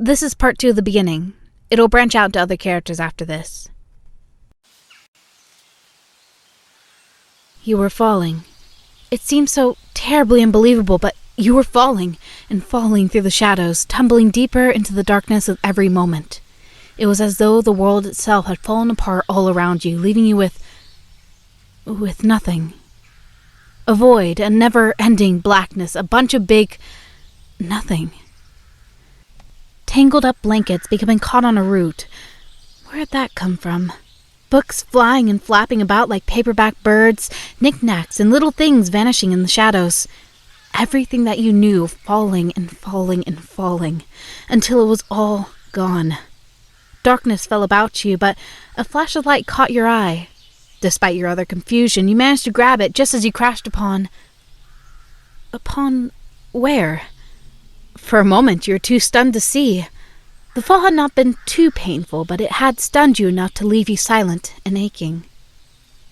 This is part 2 of the beginning. It'll branch out to other characters after this. You were falling. It seemed so terribly unbelievable, but you were falling, and falling through the shadows, tumbling deeper into the darkness with every moment. It was as though the world itself had fallen apart all around you, leaving you with nothing. A void, a never-ending blackness, a bunch of big nothing. Tangled up blankets becoming caught on a root. Where'd that come from? Books flying and flapping about like paperback birds, knickknacks and little things vanishing in the shadows. Everything that you knew falling and falling and falling, until it was all gone. Darkness fell about you, but a flash of light caught your eye. Despite your utter confusion, you managed to grab it just as you crashed upon... Upon where? For a moment you were too stunned to see. The fall had not been too painful, but it had stunned you enough to leave you silent and aching.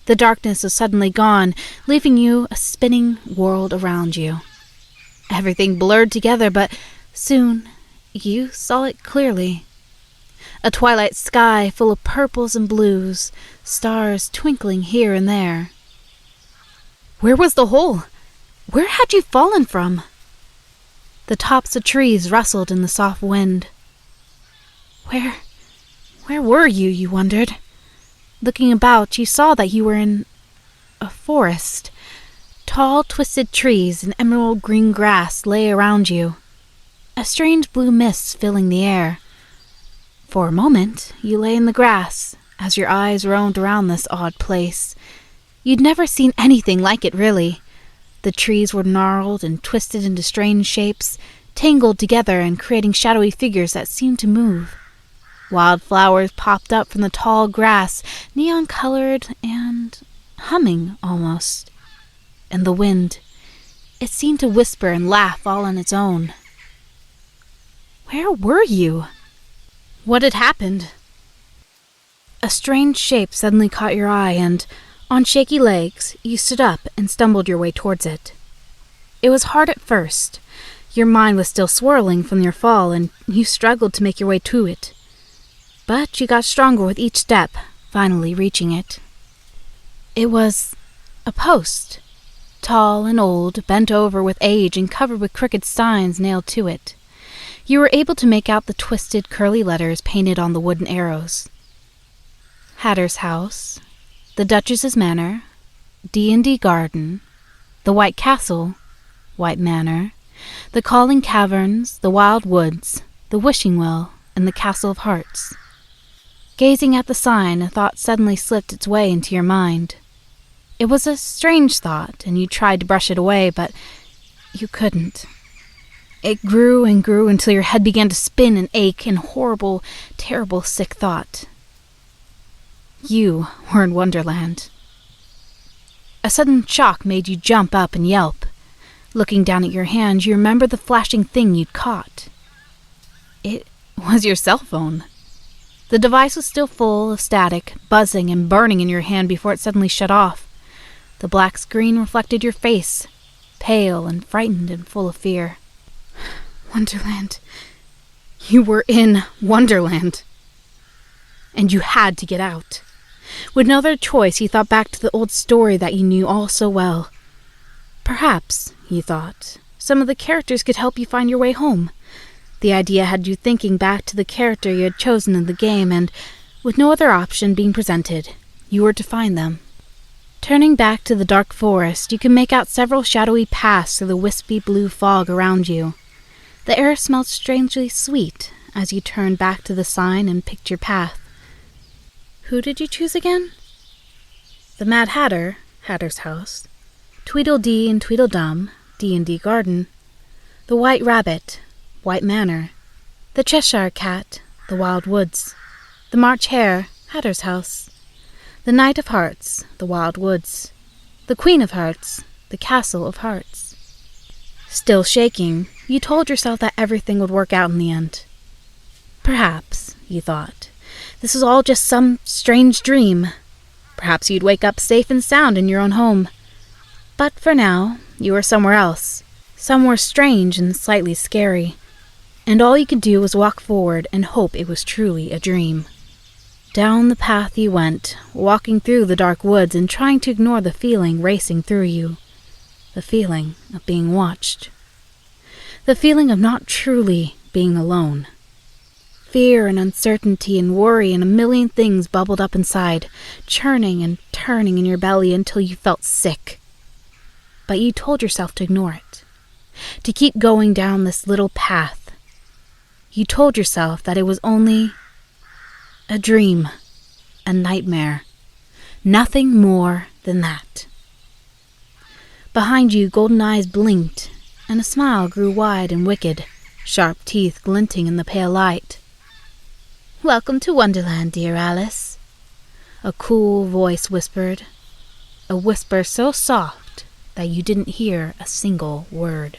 The darkness was suddenly gone, leaving you a spinning world around you. Everything blurred together, but soon you saw it clearly. A twilight sky full of purples and blues, stars twinkling here and there. Where was the hole? Where had you fallen from? The tops of trees rustled in the soft wind. Where were you, you wondered? Looking about, you saw that you were in a forest. Tall, twisted trees and emerald green grass lay around you. A strange blue mist filling the air. For a moment, you lay in the grass, as your eyes roamed around this odd place. You'd never seen anything like it, really. The trees were gnarled and twisted into strange shapes, tangled together and creating shadowy figures that seemed to move. Wild flowers popped up from the tall grass, neon-colored and humming, almost. And the wind, it seemed to whisper and laugh all on its own. Where were you? What had happened? A strange shape suddenly caught your eye, and, on shaky legs, you stood up and stumbled your way towards it. It was hard at first. Your mind was still swirling from your fall, and you struggled to make your way to it. But you got stronger with each step, finally reaching it. It was a post, tall and old, bent over with age and covered with crooked signs nailed to it. You were able to make out the twisted, curly letters painted on the wooden arrows. Hatter's House, the Duchess's Manor, D&D Garden, the White Castle, White Manor, the Calling Caverns, the Wild Woods, the Wishing Well, and the Castle of Hearts. Gazing at the sign, a thought suddenly slipped its way into your mind. It was a strange thought, and you tried to brush it away, but you couldn't. It grew and grew until your head began to spin and ache in horrible, terrible, sick thought. You were in Wonderland. A sudden shock made you jump up and yelp. Looking down at your hand, you remembered the flashing thing you'd caught. It was your cell phone. The device was still full of static, buzzing and burning in your hand before it suddenly shut off. The black screen reflected your face, pale and frightened and full of fear. Wonderland. You were in Wonderland. And you had to get out. With no other choice, he thought back to the old story that you knew all so well. Perhaps, he thought, some of the characters could help you find your way home. The idea had you thinking back to the character you had chosen in the game, and, with no other option being presented, you were to find them. Turning back to the dark forest, you could make out several shadowy paths through the wispy blue fog around you. The air smelled strangely sweet as you turned back to the sign and picked your path. Who did you choose again? The Mad Hatter, Hatter's House, Tweedledee and Tweedledum, D&D Garden, the White Rabbit, White Manor, the Cheshire Cat, the Wild Woods, the March Hare, Hatter's House, the Knight of Hearts, the Wild Woods, the Queen of Hearts, the Castle of Hearts. Still shaking, you told yourself that everything would work out in the end. Perhaps, you thought, this was all just some strange dream. Perhaps you'd wake up safe and sound in your own home. But for now, you were somewhere else, somewhere strange and slightly scary. and all you could do was walk forward and hope it was truly a dream. Down the path you went, walking through the dark woods and trying to ignore the feeling racing through you. The feeling of being watched. The feeling of not truly being alone. Fear and uncertainty and worry and a million things bubbled up inside, churning and turning in your belly until you felt sick. But you told yourself to ignore it, to keep going down this little path. You told yourself that it was only a dream, a nightmare, nothing more than that. Behind you, golden eyes blinked, and a smile grew wide and wicked, sharp teeth glinting in the pale light. "Welcome to Wonderland, dear Alice," a cool voice whispered, a whisper so soft that you didn't hear a single word.